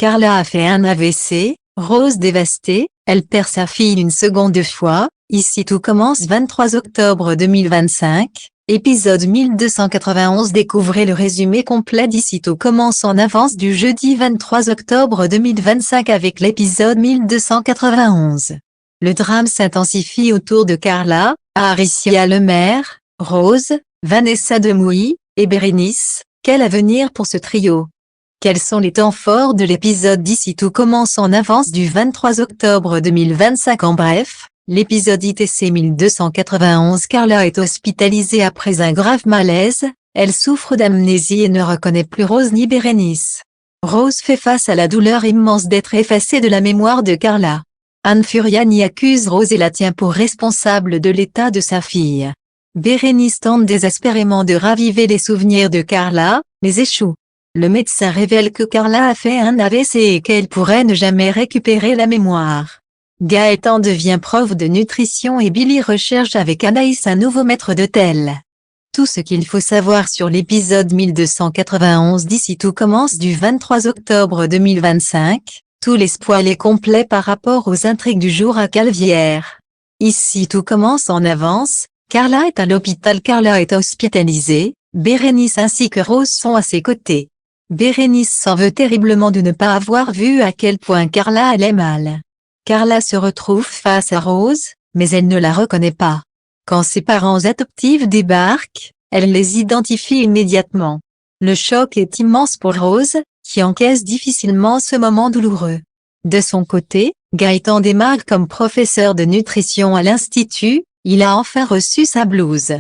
Carla a fait un AVC, Rose dévastée, elle perd sa fille une seconde fois. Ici tout commence 23 octobre 2025, épisode 1291. Découvrez le résumé complet d'Ici tout commence en avance du jeudi 23 octobre 2025 avec l'épisode 1291. Le drame s'intensifie autour de Carla, Aricia Lemaire, Rose, Vanessa Demouy, et Bérénice. Quel avenir pour ce trio? Quels sont les temps forts de l'épisode d'Ici tout commence en avance du 23 octobre 2025? En bref, l'épisode ITC 1291. Carla est hospitalisée après un grave malaise, elle souffre d'amnésie et ne reconnaît plus Rose ni Bérénice. Rose fait face à la douleur immense d'être effacée de la mémoire de Carla. Anne Furiani accuse Rose et la tient pour responsable de l'état de sa fille. Bérénice tente désespérément de raviver les souvenirs de Carla, mais échoue. Le médecin révèle que Carla a fait un AVC et qu'elle pourrait ne jamais récupérer la mémoire. Gaëtan devient prof de nutrition et Billy recherche avec Anaïs un nouveau maître d'hôtel. Tout ce qu'il faut savoir sur l'épisode 1291 d'Ici tout commence du 23 octobre 2025, tout l'espoir est complet par rapport aux intrigues du jour à Calvière. Ici tout commence en avance, Carla est à l'hôpital. Carla est hospitalisée, Bérénice ainsi que Rose sont à ses côtés. Bérénice s'en veut terriblement de ne pas avoir vu à quel point Carla allait mal. Carla se retrouve face à Rose, mais elle ne la reconnaît pas. Quand ses parents adoptifs débarquent, elle les identifie immédiatement. Le choc est immense pour Rose, qui encaisse difficilement ce moment douloureux. De son côté, Gaëtan démarre comme professeur de nutrition à l'institut, il a enfin reçu sa blouse.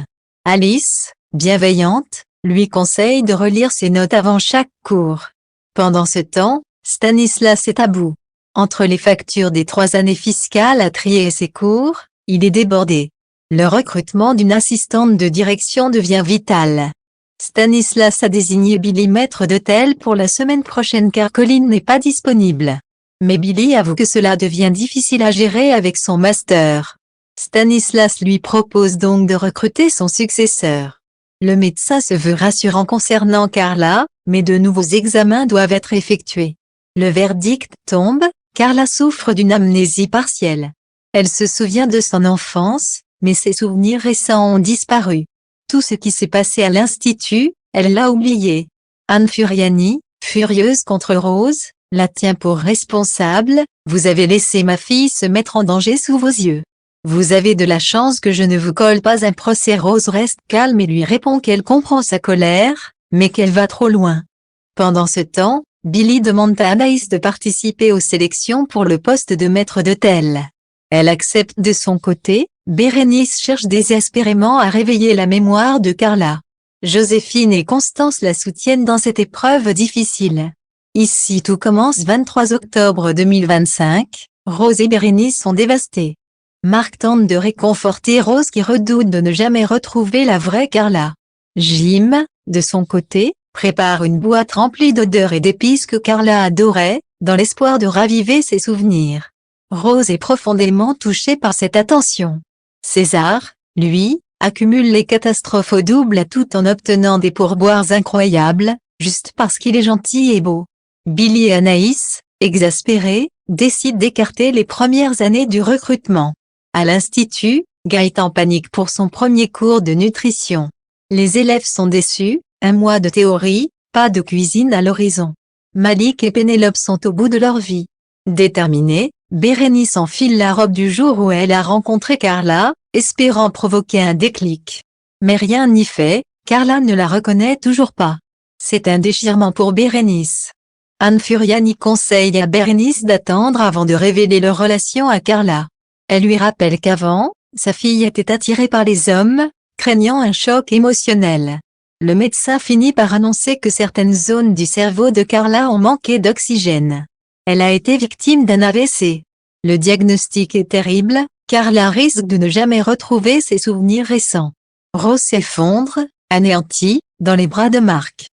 Alice, bienveillante, lui conseille de relire ses notes avant chaque cours. Pendant ce temps, Stanislas est à bout. Entre les factures des 3 années fiscales à trier et ses cours, il est débordé. Le recrutement d'une assistante de direction devient vital. Stanislas a désigné Billy maître d'hôtel pour la semaine prochaine car Colline n'est pas disponible. Mais Billy avoue que cela devient difficile à gérer avec son master. Stanislas lui propose donc de recruter son successeur. Le médecin se veut rassurant concernant Carla, mais de nouveaux examens doivent être effectués. Le verdict tombe, Carla souffre d'une amnésie partielle. Elle se souvient de son enfance, mais ses souvenirs récents ont disparu. Tout ce qui s'est passé à l'institut, elle l'a oublié. Anne Furiani, furieuse contre Rose, la tient pour responsable. Vous avez laissé ma fille se mettre en danger sous vos yeux. Vous avez de la chance que je ne vous colle pas un procès. Rose reste calme et lui répond qu'elle comprend sa colère, mais qu'elle va trop loin. Pendant ce temps, Billy demande à Anaïs de participer aux sélections pour le poste de maître d'hôtel. Elle accepte de son côté, Bérénice cherche désespérément à réveiller la mémoire de Carla. Joséphine et Constance la soutiennent dans cette épreuve difficile. Ici tout commence 23 octobre 2025, Rose et Bérénice sont dévastées. Marc tente de réconforter Rose qui redoute de ne jamais retrouver la vraie Carla. Jim, de son côté, prépare une boîte remplie d'odeurs et d'épices que Carla adorait, dans l'espoir de raviver ses souvenirs. Rose est profondément touchée par cette attention. César, lui, accumule les catastrophes au double tout en obtenant des pourboires incroyables, juste parce qu'il est gentil et beau. Billy et Anaïs, exaspérés, décident d'écarter les premières années du recrutement. À l'institut, Gaëtan panique pour son premier cours de nutrition. Les élèves sont déçus, 1 mois de théorie, pas de cuisine à l'horizon. Malik et Pénélope sont au bout de leur vie. Déterminée, Bérénice enfile la robe du jour où elle a rencontré Carla, espérant provoquer un déclic. Mais rien n'y fait, Carla ne la reconnaît toujours pas. C'est un déchirement pour Bérénice. Anne Furiani conseille à Bérénice d'attendre avant de révéler leur relation à Carla. Elle lui rappelle qu'avant, sa fille était attirée par les hommes, craignant un choc émotionnel. Le médecin finit par annoncer que certaines zones du cerveau de Carla ont manqué d'oxygène. Elle a été victime d'un AVC. Le diagnostic est terrible, Carla risque de ne jamais retrouver ses souvenirs récents. Rose s'effondre, anéantie, dans les bras de Marc.